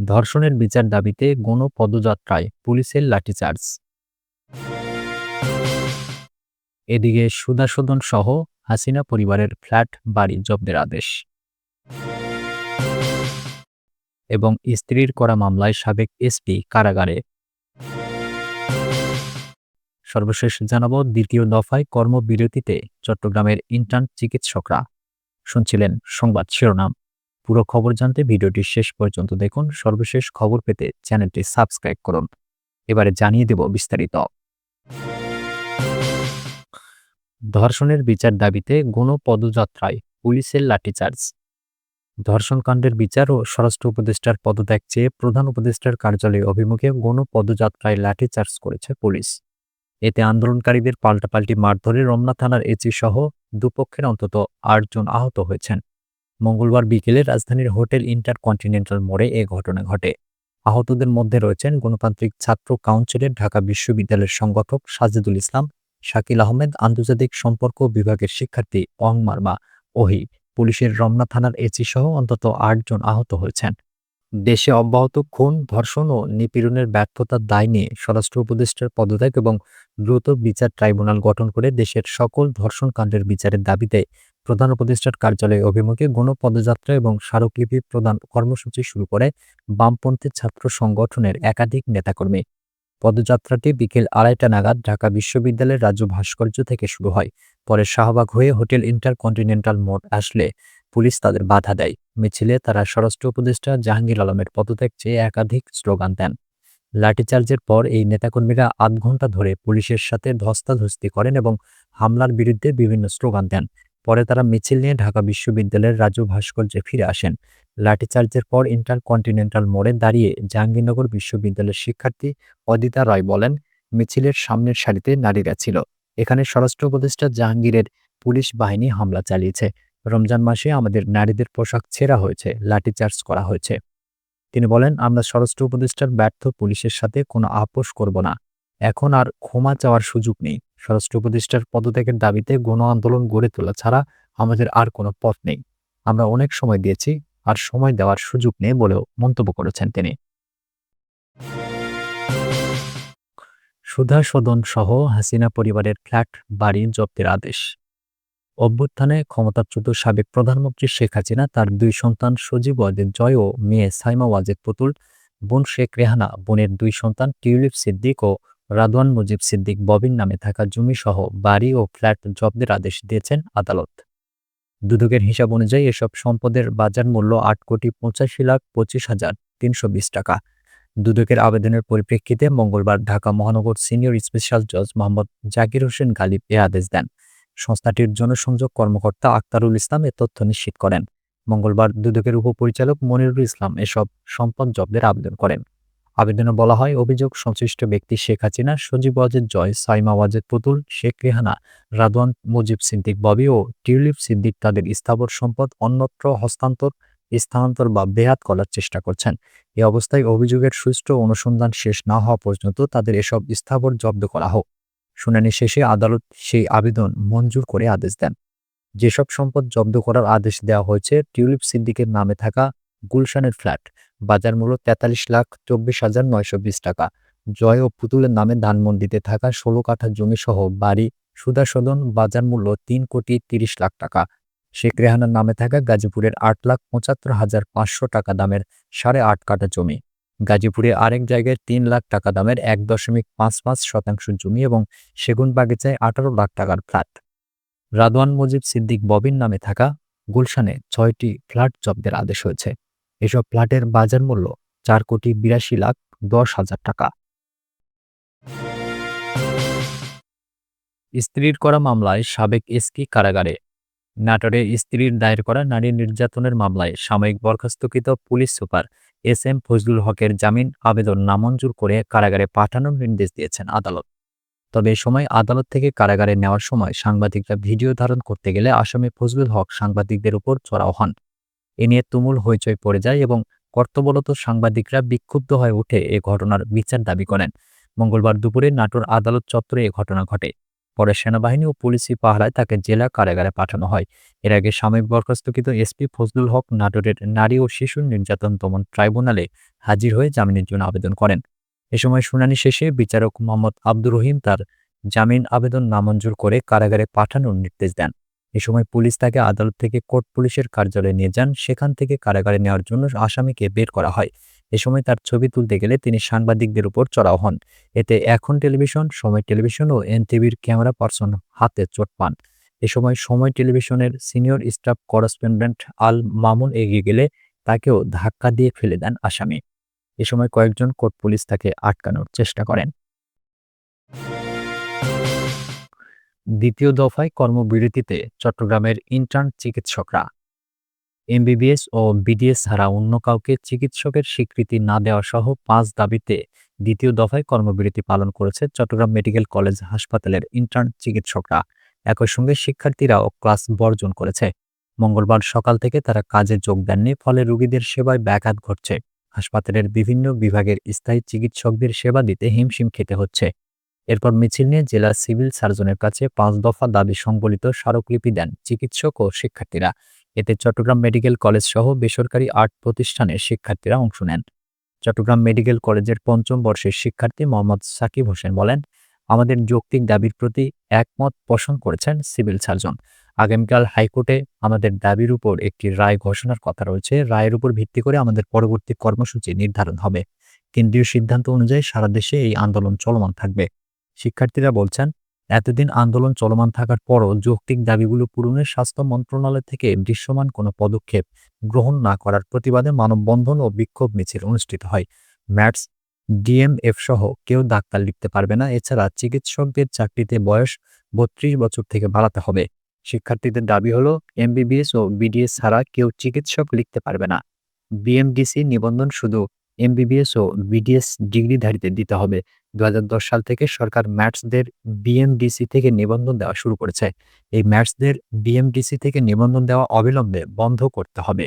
ধর্ষণের বিচার দাবিতে গণপদযাত্রায় পুলিশের লাঠিচার্জ। এদিকে সুধাসদন সহ হাসিনা পরিবারের ফ্ল্যাট বাড়ি জব্দের আদেশ এবং স্ত্রীর করা মামলায় সাবেক এসপি কারাগারে। সর্বশেষ জানাবো দ্বিতীয় দফায় কর্মবিরতিতে চট্টগ্রামের ইন্টার্ন চিকিৎসকরা। শুনছিলেন সংবাদ শিরোনাম। পুরো খবর জানতে ভিডিওটি শেষ পর্যন্ত দেখুন। সর্বশেষ খবর পেতে চ্যানেলটি সাবস্ক্রাইব করুন। এবারে জানিয়ে দেব বিস্তারিত। ধর্ষণের বিচার দাবিতে গণপদযাত্রায় পুলিশের লাঠিচার্জ। ধর্ষণকাণ্ডের বিচার ও স্বরাষ্ট্র উপদেষ্টার পদত্যাগ চেয়ে প্রধান উপদেষ্টার কার্যালয় অভিমুখে গণপদযাত্রায় লাঠিচার্জ করেছে পুলিশ। এতে আন্দোলনকারীদের পাল্টাপাল্টি মারধরে রমনা থানার এসি সহ দুপক্ষের অন্তত ৮ জন আহত হয়েছেন। মঙ্গলবার বিকেলে রাজধানীর হোটেল ইন্টারকন্টিনেন্টাল মোড়ে এ ঘটনা ঘটে। আহতদের মধ্যে রয়েছেন গণতান্ত্রিক ছাত্র কাউন্সিলের ঢাকা বিশ্ববিদ্যালয়ের সংগঠক সাজেদুল ইসলাম, শাকিল আহমেদ, আন্তর্জাতিক সম্পর্ক বিভাগের শিক্ষার্থী অং মারমা, ওহি। পুলিশের রমনা থানার এসি সহ অন্তত ৮ জন আহত হয়েছেন। দেশে অব্যাহত খুন, ধর্ষণ ও নিপীড়নের ব্যর্থতার দায় নিয়ে স্বরাষ্ট্র উপদেষ্টার পদত্যাগ এবং দ্রুত বিচার ট্রাইব্যুনাল গঠন করে দেশের সকল ধর্ষণকাণ্ডের বিচারের দাবিতে প্রধান উপদেষ্টার কার্যালয় অভিমুখে গণপদযাত্রা এবং স্মারকলিপি প্রদান কর্মসূচি শুরু করে বামপন্থী ছাত্র সংগঠনের একাধিক নেতাকর্মী। পদযাত্রাটি বিকেল ২:৩০ নাগাদ ঢাকা বিশ্ববিদ্যালয়ের রাজু ভাস্কর্য থেকে শুরু হয়। পরে শাহবাগ হয়ে হোটেল ইন্টারকন্টিনেন্টাল মোড় আসলে পুলিশ তাদের বাধা দেয়। মিছিলে তারা স্বরাষ্ট্র উপদেষ্টা জাহাঙ্গীর আলমের পদত্যাগ চেয়ে একাধিক স্লোগান দেন। লাঠিচার্জের পর এই নেতাকর্মীরা আধ ঘণ্টা ধরে পুলিশের সাথে ধস্তাধস্তি করেন এবং হামলার বিরুদ্ধে বিভিন্ন স্লোগান দেন। পরে তারা মিছিল নিয়ে ঢাকা বিশ্ববিদ্যালয়ের রাজু ভাস্কর্যে ফিরে আসেন। লাঠিচার্জের পর ইন্টারকন্টিনেন্টাল মোড়ে দাঁড়িয়ে জাহাঙ্গীরনগর বিশ্ববিদ্যালয়ের শিক্ষার্থী অদিতা রায় বলেন, মিছিলের সামনের সারিতে নারীরা ছিল। এখানে স্বরাষ্ট্র উপদেষ্টা জাহাঙ্গীরের পুলিশ বাহিনী হামলা চালিয়েছে। রমজান মাসে আমাদের নারীদের পোশাক ছেঁড়া হয়েছে, লাঠিচার্জ করা হয়েছে। তিনি বলেন, আমরা স্বরাষ্ট্র উপদেষ্টার ব্যর্থ পুলিশের সাথে কোনো আপোষ করব না। এখন আর ক্ষমা চাওয়ার সুযোগ নেই। স্বরাষ্ট্র উপদেষ্টার পদত্যাগের দাবিতে গণ আন্দোলন গড়ে তোলা ছাড়া আমাদের আর কোনো পথ নেই। আমরা অনেক সময় দিয়েছি, আর সময় দেওয়ার সুযোগ নেই বলেও মন্তব্য করেছেন তিনি। সুধাসদন সহ হাসিনা পরিবারের ফ্ল্যাট বাড়ি জব্দের আদেশ। অভ্যুত্থানে ক্ষমতাচ্যুত সাবেক প্রধানমন্ত্রী শেখ হাসিনা তার ২ সন্তান সজীব ওয়াজেদ জয় ও মেয়ে সাইমা ওয়াজেদ পুতুল, বোন শেখ রেহানা, বোনের ২ সন্তান টিউলিপ সিদ্দিক ও রাদওয়ান মুজিব সিদ্দিক ববির নামে থাকা জমিসহ বাড়ি ও ফ্ল্যাট জব্দের আদেশ দিয়েছেন আদালত। দুদকের হিসাব অনুযায়ী এসব সম্পদের বাজার মূল্য ৮,85,25,৩২০ টাকা। দুদকের আবেদনের পরিপ্রেক্ষিতে মঙ্গলবার ঢাকা মহানগর সিনিয়র স্পেশাল জজ মোহাম্মদ জাকির হোসেন গালিব এ আদেশ দেন। সংস্থাটির জনসংযোগ কর্মকর্তা আক্তারুল ইসলাম এ তথ্য নিশ্চিত করেন। মঙ্গলবার দুদকের উপপরিচালক মনিরুল ইসলাম এসব সম্পদ জব্দের আবেদন করেন। আবেদনে বলা হয়, অভিযোগ সংশ্লিষ্ট ব্যক্তি শেখ হাসিনা, সজীব ওয়াজেদ জয়, সাইমা ওয়াজেদ পুতুল, শেখ রেহানা, রাদওয়ান মুজিব সিদ্দিক ববি ও টিউলিপ সিদ্দিক তাদের স্থাবর সম্পদ অন্যত্র হস্তান্তর, স্থানান্তর বা বেহাত করার চেষ্টা করছেন। এ অবস্থায় অভিযোগের সুষ্ঠু অনুসন্ধান শেষ না হওয়া পর্যন্ত তাদের এসব স্থাবর জব্দ করা হোক। শুনানি শেষে আদালত সেই আবেদন মঞ্জুর করে আদেশ দেন। যেসব সম্পদ জব্দ করার আদেশ দেওয়া হয়েছে, টিউলিপ সিদ্দিকের নামে থাকা গুলশানের ফ্ল্যাট, বাজার মূল্য ৪৩,২৪,৯২০ টাকা। জয় ও পুতুলের নামে ধানমন্ডিতে থাকা ১৬ কাঠা জমিসহ বাড়ি সুধাসদন, বাজার মূল্য ৩,৩০,০০,০০০ টাকা। শেখ রেহানার নামে থাকা গাজীপুরের ৮,৭৫,৫০০ টাকা দামের ৮.৫ কাঠা জমি। গাজীপুরে আরেক জায়গায় ৩ লাখ টাকা দামের ১.৫৫% জমি এবং সেগুনবাগিচায় ১৮ লাখ টাকার ফ্ল্যাট। রাদওয়ান মুজিব সিদ্দিক ববির নামে থাকা গুলশানে ৬টি ফ্ল্যাট জব্দের আদেশ হয়েছে। এসব ফ্ল্যাটের বাজার মূল্য ৪,৮২,১০,০০০ টাকা। স্ত্রীর করা মামলায় সাবেক এসপি কারাগারে। নাটোরে স্ত্রীর দায়ের করা নারী নির্যাতনের মামলায় সাময়িক বরখাস্তকৃত পুলিশ সুপার এস.এম. ফজলুল হকের জামিন আবেদন নামঞ্জুর করে কারাগারে পাঠানোর নির্দেশ দিয়েছেন আদালত। তবে এ সময় আদালত থেকে কারাগারে নেওয়ার সময় সাংবাদিকরা ভিডিও ধারণ করতে গেলে আসামি ফজলুল হক সাংবাদিকদের উপর চড়াও হন। এ নিয়ে তুমুল হইচই পড়ে যায় এবং কর্তব্যরত সাংবাদিকরা বিক্ষুব্ধ হয়ে উঠে এ ঘটনার বিচার দাবি করেন। মঙ্গলবার দুপুরে নাটোর আদালত চত্বরে এ ঘটনা ঘটে। পরে সেনাবাহিনী ও পুলিশি পাহারায় তাকে জেলা কারাগারে পাঠানো হয়। এর আগে সাময়িক বরখাস্তকৃত এসপি ফজলুল হক নাটোরের নারী ও শিশু নির্যাতন দমন ট্রাইব্যুনালে হাজির হয়ে জামিনের জন্য আবেদন করেন। এ সময় শুনানি শেষে বিচারক মোহাম্মদ আব্দুর রহিম তার জামিন আবেদন নামঞ্জুর করে কারাগারে পাঠানোর নির্দেশ দেন। এ সময় পুলিশ তাকে আদালত থেকে কোর্ট পুলিশের কার্যালয়ে নিয়ে যান। সেখান থেকে কারাগারে নেওয়ার জন্য আসামিকে বের করা হয়। এ সময় তার ছবি তুলতে গেলে তিনি সাংবাদিকদের উপর চড়াও হন। এতে এখন টেলিভিশন, সময় টেলিভিশন ও এনটিভির ক্যামেরা পার্সন হাতে চোট পান। এ সময় সময় টেলিভিশনের senior staff correspondent Al Mamun এগিয়ে গেলে তাকেও ধাক্কা দিয়ে ফেলে দেন আসামি। এ সময় কয়েকজন কোর্ট পুলিশ তাকে আটকানোর চেষ্টা করেন। দ্বিতীয় দফায় কর্মবিরতিতে চট্টগ্রামের ইন্টার্ন চিকিৎসকরা। এমবিবিএস ও বিডিএস ছাড়া অন্য কাউকে চিকিৎসকের স্বীকৃতি না দেওয়া সহ ৫ দাবিতে দ্বিতীয় দফায় কর্মবিরতি পালন করেছে চট্টগ্রাম মেডিকেল কলেজ হাসপাতালের ইন্টার্ন চিকিৎসকরা। একই সঙ্গে শিক্ষার্থীরাও ক্লাস বর্জন করেছে। মঙ্গলবার সকাল থেকে তারা কাজে যোগ দেননি, ফলে রোগীদের সেবায় ব্যাঘাত ঘটছে। হাসপাতালের বিভিন্ন বিভাগের স্থায়ী চিকিৎসকদের সেবা দিতে হিমশিম খেতে হচ্ছে। এরপর মিছিল নিয়ে জেলা সিভিল সার্জনের কাছে ৫ দফা দাবি সংবলিত স্মারকলিপি দেন চিকিৎসক ও শিক্ষার্থীরা। এতে চট্টগ্রাম মেডিকেল কলেজ সহ বেসরকারি ৮ প্রতিষ্ঠানের শিক্ষার্থীরা অংশ নেন। চট্টগ্রাম মেডিকেল কলেজের পঞ্চম বর্ষের শিক্ষার্থী মোহাম্মদ সাকিব হোসেন বলেন, আমাদের যৌক্তিক দাবির প্রতি একমত পোষণ করেছেন সিভিল সার্জন। আগামীকাল হাইকোর্টে আমাদের দাবির উপর একটি রায় ঘোষণার কথা রয়েছে। রায়ের উপর ভিত্তি করে আমাদের পরবর্তী কর্মসূচি নির্ধারণ হবে। কেন্দ্রীয় সিদ্ধান্ত অনুযায়ী সারা দেশে এই আন্দোলন চলমান থাকবে। শিক্ষার্থীরা বলছেন, এতদিন আন্দোলন চলমান থাকার পরও যৌক্তিক দাবিগুলো পূরণে স্বাস্থ্য মন্ত্রণালয় থেকে দৃশ্যমান কোনো পদক্ষেপ গ্রহণ না করার প্রতিবাদে মানববন্ধন ও বিক্ষোভ মিছিল অনুষ্ঠিত হয়। ম্যাটস, ডিএমএফ সহ কেউ ডাক্তার লিখতে পারবে না। এছাড়া চিকিৎসকদের চাকরিতে বয়স ৩২ বছর থেকে বাড়াতে হবে। শিক্ষার্থীদের দাবি হলো, এমবিবিএস ও বিডিএস ছাড়া কেউ চিকিৎসক লিখতে পারবে না। বিএমডিসি নিবন্ধন শুধু এমবিবিএস ও বিডিএস ডিগ্রিধারীদের দিতে হবে। ২০১০ সাল থেকে সরকার ম্যাটসদের বিএমডিসি থেকে নিবন্ধন দেওয়া শুরু করেছে। এই ম্যাটসদের বিএমডিসি থেকে নিবন্ধন দেওয়া অবিলম্বে বন্ধ করতে হবে।